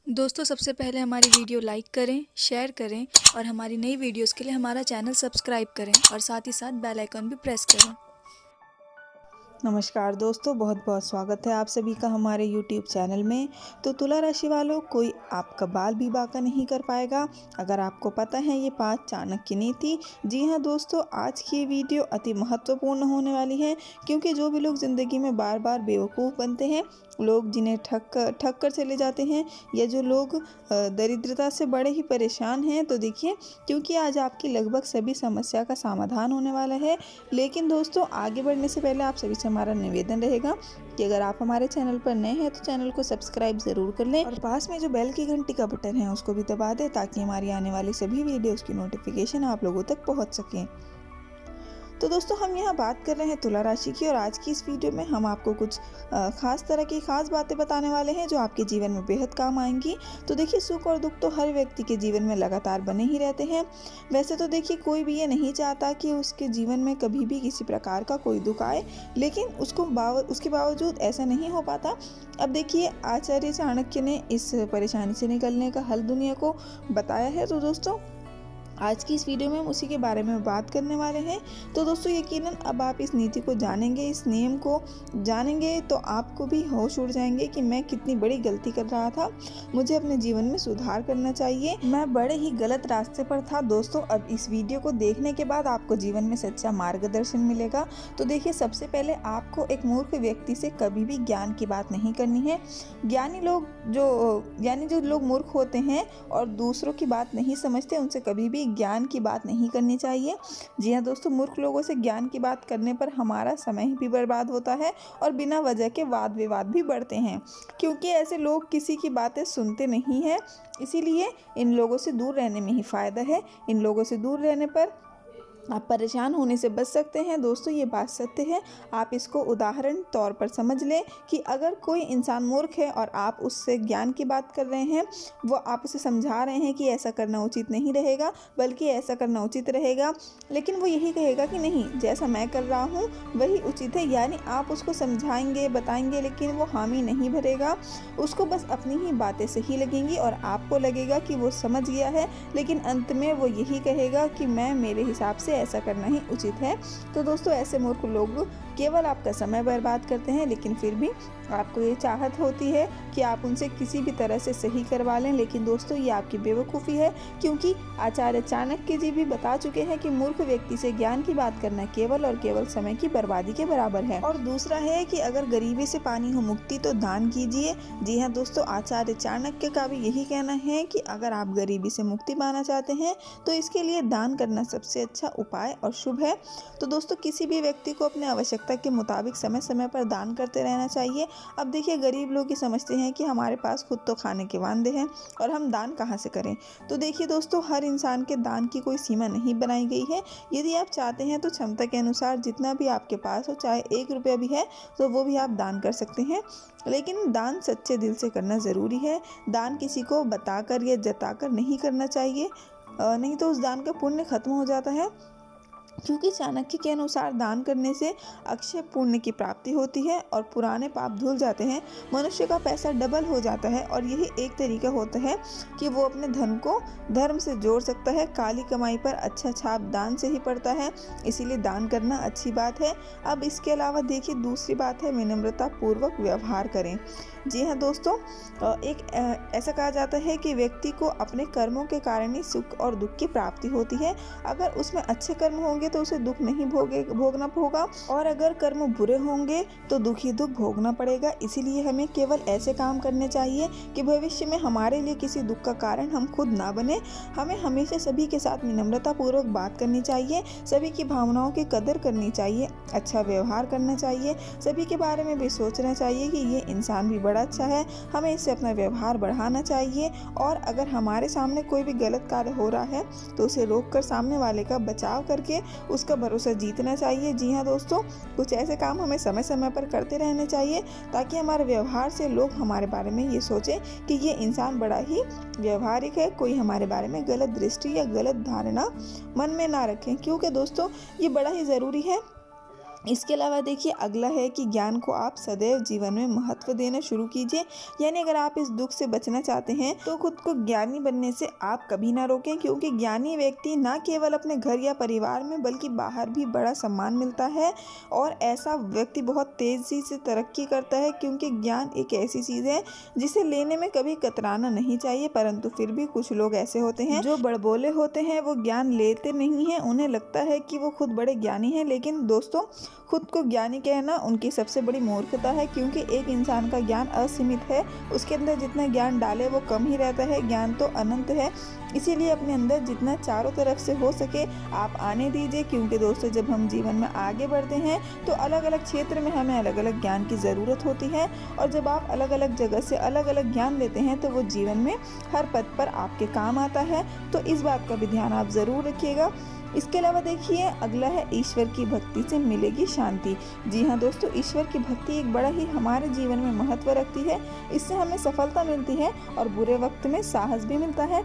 दोस्तों सबसे पहले हमारी वीडियो लाइक करें, शेयर करें और हमारी नई वीडियोस के लिए हमारा चैनल सब्सक्राइब करें और साथ ही साथ बेल आइकन भी प्रेस करें। नमस्कार दोस्तों, बहुत बहुत स्वागत है आप सभी का हमारे YouTube चैनल में। तो तुला राशि वालों, कोई आपका बाल भी बांका नहीं कर पाएगा अगर आपको पता है ये 5 चाणक्य नीति। जी हाँ दोस्तों, आज की ये वीडियो अति महत्वपूर्ण होने वाली है, क्योंकि जो भी लोग ज़िंदगी में बार बार बेवकूफ़ बनते हैं, लोग जिन्हें ठग कर चले जाते हैं, या जो लोग दरिद्रता से बड़े ही परेशान हैं, तो देखिए, क्योंकि आज आपकी लगभग सभी समस्या का समाधान होने वाला है। लेकिन दोस्तों, आगे बढ़ने से पहले आप सभी से हमारा निवेदन रहेगा कि अगर आप हमारे चैनल पर नए हैं तो चैनल को सब्सक्राइब ज़रूर कर लें और पास में जो बेल की घंटी का बटन है उसको भी दबा दें, ताकि हमारी आने वाली सभी वीडियोस की नोटिफिकेशन आप लोगों तक पहुंच सकें। तो दोस्तों, हम यहाँ बात कर रहे हैं तुला राशि की, और आज की इस वीडियो में हम आपको कुछ खास तरह की खास बातें बताने वाले हैं जो आपके जीवन में बेहद काम आएंगी। तो देखिए, सुख और दुख तो हर व्यक्ति के जीवन में लगातार बने ही रहते हैं। वैसे तो देखिए, कोई भी ये नहीं चाहता कि उसके जीवन में कभी भी किसी प्रकार का कोई दुख आए, लेकिन उसके बावजूद ऐसा नहीं हो पाता। अब देखिए, आचार्य चाणक्य ने इस परेशानी से निकलने का हल दुनिया को बताया है। तो दोस्तों, आज की इस वीडियो में हम उसी के बारे में बात करने वाले हैं। तो दोस्तों, यकीनन अब आप इस नीति को जानेंगे, इस नियम को जानेंगे, तो आपको भी होश उड़ जाएंगे कि मैं कितनी बड़ी गलती कर रहा था, मुझे अपने जीवन में सुधार करना चाहिए, मैं बड़े ही गलत रास्ते पर था। दोस्तों, अब इस वीडियो को देखने के बाद आपको जीवन में सच्चा मार्गदर्शन मिलेगा। तो देखिए, सबसे पहले आपको एक मूर्ख व्यक्ति से कभी भी ज्ञान की बात नहीं करनी है। जो लोग मूर्ख होते हैं और दूसरों की बात नहीं समझते, उनसे कभी भी ज्ञान की बात नहीं करनी चाहिए। जी हाँ दोस्तों, मूर्ख लोगों से ज्ञान की बात करने पर हमारा समय भी बर्बाद होता है और बिना वजह के वाद विवाद भी बढ़ते हैं, क्योंकि ऐसे लोग किसी की बातें सुनते नहीं हैं। इसीलिए इन लोगों से दूर रहने में ही फ़ायदा है। इन लोगों से दूर रहने पर आप परेशान होने से बच सकते हैं। दोस्तों, ये बात सत्य है। आप इसको उदाहरण तौर पर समझ लें कि अगर कोई इंसान मूर्ख है और आप उससे ज्ञान की बात कर रहे हैं, वो आप उसे समझा रहे हैं कि ऐसा करना उचित नहीं रहेगा, बल्कि ऐसा करना उचित रहेगा, लेकिन वो यही कहेगा कि नहीं, जैसा मैं कर रहा हूँ वही उचित है। यानी आप उसको समझाएंगे, बताएंगे, लेकिन वो हामी नहीं भरेगा। उसको बस अपनी ही बातें सही लगेंगी और आपको लगेगा कि वो समझ गया है, लेकिन अंत में वो यही कहेगा कि मेरे हिसाब से ऐसा करना ही उचित है। तो दोस्तों, ऐसे मूर्ख लोग केवल आपका समय बर्बाद करते हैं, लेकिन फिर भी आपको ये चाहत होती है कि आप उनसे किसी भी तरह से सही करवा लें। लेकिन दोस्तों, ये आपकी बेवकूफ़ी है, क्योंकि आचार्य चाणक्य जी भी बता चुके हैं कि मूर्ख व्यक्ति से ज्ञान की बात करना केवल और केवल समय की बर्बादी के बराबर है। और दूसरा है कि अगर गरीबी से पानी हो मुक्ति तो दान कीजिए। जी हाँ दोस्तों, आचार्य चाणक्य का भी यही कहना है कि अगर आप गरीबी से मुक्ति पाना चाहते हैं तो इसके लिए दान करना सबसे अच्छा उपाय और शुभ है। तो दोस्तों, किसी भी व्यक्ति को अपने आवश्यकता के मुताबिक समय समय पर दान करते रहना चाहिए। अब देखिए, गरीब लोग ये समझते हैं कि हमारे पास खुद तो खाने के वांदे हैं और हम दान कहाँ से करें। तो देखिए दोस्तों, हर इंसान के दान की कोई सीमा नहीं बनाई गई है। यदि आप चाहते हैं तो क्षमता के अनुसार जितना भी आपके पास हो, चाहे 1 रुपया भी है, तो वो भी आप दान कर सकते हैं। लेकिन दान सच्चे दिल से करना ज़रूरी है। दान किसी को बताकर या जताकर नहीं करना चाहिए, नहीं तो उस दान का पुण्य खत्म हो जाता है। क्योंकि चाणक्य के अनुसार दान करने से अक्षय पुण्य की प्राप्ति होती है और पुराने पाप धुल जाते हैं, मनुष्य का पैसा डबल हो जाता है, और यही एक तरीका होता है कि वो अपने धन को धर्म से जोड़ सकता है। काली कमाई पर अच्छा छाप दान से ही पड़ता है, इसीलिए दान करना अच्छी बात है। अब इसके अलावा देखिए, दूसरी बात है विनम्रता पूर्वक व्यवहार करें। जी हाँ दोस्तों, ऐसा कहा जाता है कि व्यक्ति को अपने कर्मों के कारण ही सुख और दुख की प्राप्ति होती है। अगर उसमें अच्छे कर्म होंगे तो उसे दुख नहीं भोगना होगा, और अगर कर्म बुरे होंगे तो दुख ही दुख भोगना पड़ेगा। इसीलिए हमें केवल ऐसे काम करने चाहिए कि भविष्य में हमारे लिए किसी दुख का कारण हम खुद ना बने। हमें हमेशा सभी के साथ विनम्रता पूर्वक बात करनी चाहिए, सभी की भावनाओं की कदर करनी चाहिए, अच्छा व्यवहार करना चाहिए, सभी के बारे में भी सोचना चाहिए कि ये इंसान भी बड़ा अच्छा है, हमें इससे अपना व्यवहार बढ़ाना चाहिए। और अगर हमारे सामने कोई भी गलत कार्य हो रहा है तो उसे रोककर सामने वाले का बचाव करके उसका भरोसा जीतना चाहिए। जी हाँ दोस्तों, कुछ ऐसे काम हमें समय समय पर करते रहने चाहिए, ताकि हमारे व्यवहार से लोग हमारे बारे में ये सोचें कि ये इंसान बड़ा ही व्यवहारिक है, कोई हमारे बारे में गलत दृष्टि या गलत धारणा मन में ना रखें। क्योंकि दोस्तों, ये बड़ा ही ज़रूरी है इसके अलावा देखिए अगला है कि ज्ञान को आप सदैव जीवन में महत्व देना शुरू कीजिए। यानी अगर आप इस दुख से बचना चाहते हैं तो खुद को ज्ञानी बनने से आप कभी ना रोकें, क्योंकि ज्ञानी व्यक्ति ना केवल अपने घर या परिवार में बल्कि बाहर भी बड़ा सम्मान मिलता है और ऐसा व्यक्ति बहुत तेज़ी से तरक्की करता है, क्योंकि ज्ञान एक ऐसी चीज़ है जिसे लेने में कभी कतराना नहीं चाहिए। परंतु फिर भी कुछ लोग ऐसे होते हैं जो बड़बोले होते हैं, वो ज्ञान लेते नहीं हैं, उन्हें लगता है कि वो खुद बड़े ज्ञानी हैं। लेकिन दोस्तों, खुद को ज्ञानी कहना उनकी सबसे बड़ी मूर्खता है, क्योंकि एक इंसान का ज्ञान असीमित है, उसके अंदर जितना ज्ञान डाले वो कम ही रहता है। ज्ञान तो अनंत है, इसीलिए अपने अंदर जितना चारों तरफ से हो सके आप आने दीजिए। क्योंकि दोस्तों, जब हम जीवन में आगे बढ़ते हैं तो अलग अलग क्षेत्र में हमें अलग अलग ज्ञान की ज़रूरत होती है, और जब आप अलग अलग जगह से अलग अलग ज्ञान लेते हैं तो वो जीवन में हर पद पर आपके काम आता है। तो इस बात का भी ध्यान आप ज़रूर रखिएगा। इसके अलावा देखिए अगला है ईश्वर की भक्ति से मिलेगी शांति। जी हाँ दोस्तों, ईश्वर की भक्ति एक बड़ा ही हमारे जीवन में महत्व रखती है। इससे हमें सफलता मिलती है और बुरे वक्त में साहस भी मिलता है।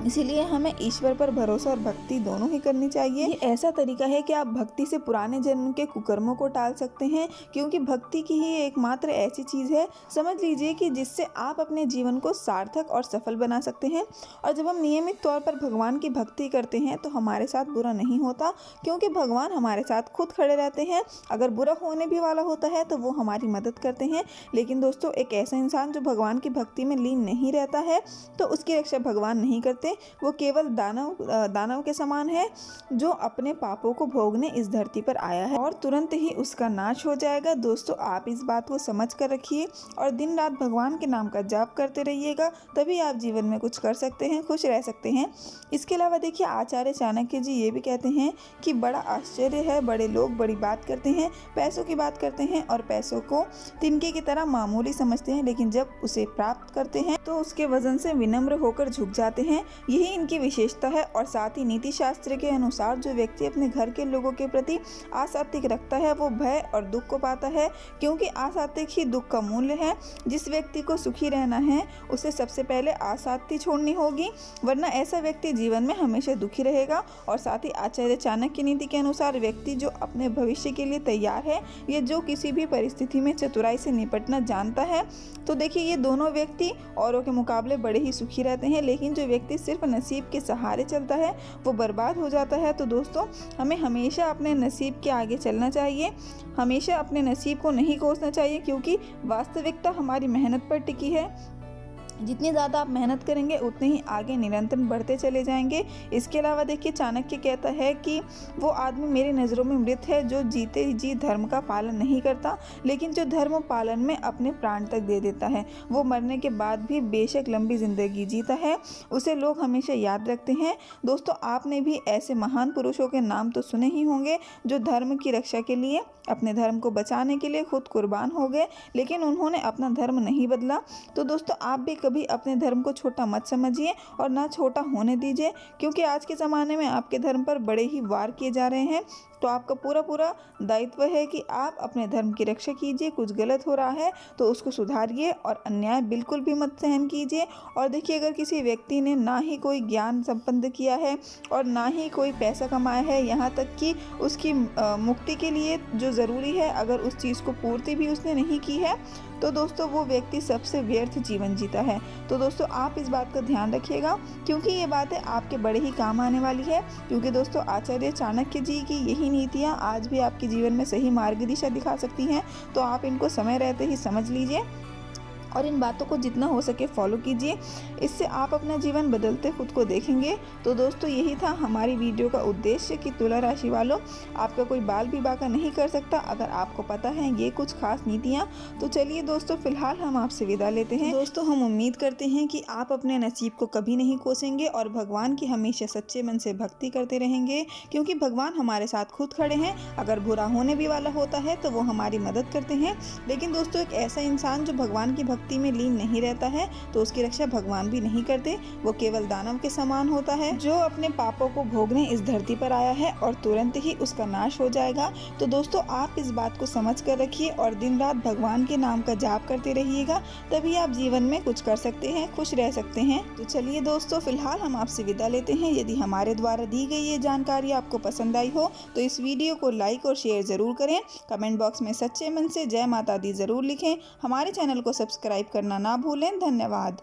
इसीलिए हमें ईश्वर पर भरोसा और भक्ति दोनों ही करनी चाहिए। ये ऐसा तरीका है कि आप भक्ति से पुराने जन्म के कुकर्मों को टाल सकते हैं, क्योंकि भक्ति की ही एकमात्र ऐसी चीज़ है, समझ लीजिए, कि जिससे आप अपने जीवन को सार्थक और सफल बना सकते हैं। और जब हम नियमित तौर पर भगवान की भक्ति करते हैं तो हमारे साथ बुरा नहीं होता, क्योंकि भगवान हमारे साथ खुद खड़े रहते हैं। अगर बुरा होने भी वाला होता है तो वो हमारी मदद करते हैं। लेकिन दोस्तों, एक ऐसा इंसान जो भगवान की भक्ति में लीन नहीं रहता है तो उसकी रक्षा भगवान नहीं करते। वो केवल दानव के समान है, जो अपने पापों को भोगने इस धरती पर आया है और तुरंत ही उसका नाश हो जाएगा। दोस्तों, आप इस बात को समझ कर रखिए और दिन रात भगवान के नाम का जाप करते रहिएगा, तभी आप जीवन में कुछ कर सकते हैं, खुश रह सकते हैं। इसके अलावा देखिए आचार्य चाणक्य जी ये भी कहते हैं कि बड़ा आश्चर्य है, बड़े लोग बड़ी बात करते हैं, पैसों की बात करते हैं और पैसों को तिनके की तरह मामूली समझते हैं, लेकिन जब उसे प्राप्त करते हैं तो उसके वजन से विनम्र होकर झुक जाते हैं। यही इनकी विशेषता है। और साथ ही नीति शास्त्र के अनुसार जो व्यक्ति अपने घर के लोगों के प्रति आसात्विक रखता है वो भय और दुख को पाता है, क्योंकि आसात्विक ही दुख का मूल्य है। जिस व्यक्ति को सुखी रहना है उसे सबसे पहले आसात्ति छोड़नी होगी, वरना ऐसा व्यक्ति जीवन में हमेशा दुखी रहेगा। और साथ ही आचार्य चाणक्य की नीति के अनुसार व्यक्ति जो अपने भविष्य के लिए तैयार है, ये जो किसी भी परिस्थिति में चतुराई से निपटना जानता है, तो देखिए ये दोनों व्यक्ति औरों के मुकाबले बड़े ही सुखी रहते हैं। लेकिन जो व्यक्ति सिर्फ नसीब के सहारे चलता है वो बर्बाद हो जाता है। तो दोस्तों, हमें हमेशा अपने नसीब के आगे चलना चाहिए, हमेशा अपने नसीब को नहीं कोसना चाहिए, क्योंकि वास्तविकता हमारी मेहनत पर टिकी है। जितनी ज़्यादा आप मेहनत करेंगे उतने ही आगे निरंतर बढ़ते चले जाएंगे। इसके अलावा देखिए चाणक्य कहता है कि वो आदमी मेरी नज़रों में मृत है जो जीते जी धर्म का पालन नहीं करता, लेकिन जो धर्म पालन में अपने प्राण तक दे देता है। वो मरने के बाद भी बेशक लंबी ज़िंदगी जीता है, उसे लोग हमेशा याद रखते हैं। दोस्तों, आपने भी ऐसे महान पुरुषों के नाम तो सुने ही होंगे जो धर्म की रक्षा के लिए, अपने धर्म को बचाने के लिए खुद कुर्बान हो गए, लेकिन उन्होंने अपना धर्म नहीं बदला। तो दोस्तों, आप भी कभी अपने धर्म को छोटा मत समझिए और ना छोटा होने दीजिए, क्योंकि आज के ज़माने में आपके धर्म पर बड़े ही वार किए जा रहे हैं। तो आपका पूरा दायित्व है कि आप अपने धर्म की रक्षा कीजिए। कुछ गलत हो रहा है तो उसको सुधारिए और अन्याय बिल्कुल भी मत सहन कीजिए। और देखिए, अगर किसी व्यक्ति ने ना ही कोई ज्ञान संपन्न किया है और ना ही कोई पैसा कमाया है, यहाँ तक कि उसकी मुक्ति के लिए जो ज़रूरी है, अगर उस चीज़ को पूर्ति भी उसने नहीं की है, तो दोस्तों वो व्यक्ति सबसे व्यर्थ जीवन जीता है। तो दोस्तों, आप इस बात का ध्यान रखिएगा, क्योंकि ये बातें आपके बड़े ही काम आने वाली है। क्योंकि दोस्तों, आचार्य चाणक्य जी की यही नीतियाँ आज भी आपके जीवन में सही मार्ग दिशा दिखा सकती हैं। तो आप इनको समय रहते ही समझ लीजिए और इन बातों को जितना हो सके फॉलो कीजिए। इससे आप अपना जीवन बदलते खुद को देखेंगे। तो दोस्तों, यही था हमारी वीडियो का उद्देश्य कि तुला राशि वालों, आपका कोई बाल विवाह का नहीं कर सकता अगर आपको पता है ये कुछ खास नीतियाँ। तो चलिए दोस्तों, फिलहाल हम आपसे विदा लेते हैं। दोस्तों, हम उम्मीद करते हैं कि आप अपने नसीब को कभी नहीं कोसेंगे और भगवान की हमेशा सच्चे मन से भक्ति करते रहेंगे, क्योंकि भगवान हमारे साथ खुद खड़े हैं। अगर बुरा होने भी वाला होता है तो वो हमारी मदद करते हैं। लेकिन दोस्तों, एक ऐसा इंसान जो भगवान की भक्ति में लीन नहीं रहता है तो उसकी रक्षा भगवान भी नहीं करते, वो केवल दानव के समान होता है जो अपने पापों को भोगने इस धरती पर आया है और तुरंत ही उसका नाश हो जाएगा। तो दोस्तों आप इस बात को समझ कर रखिए और दिन रात भगवान के नाम का जाप करते रहिएगा, तभी आप जीवन में कुछ कर सकते हैं, खुश रह सकते हैं। तो चलिए दोस्तों, फिलहाल हम आपसे विदा लेते हैं। यदि हमारे द्वारा दी गई ये जानकारी आपको पसंद आई हो तो इस वीडियो को लाइक और शेयर ज़रूर करें। कमेंट बॉक्स में सच्चे मन से जय माता दी ज़रूर लिखें। हमारे चैनल को सब्सक्राइब करना ना भूलें। धन्यवाद।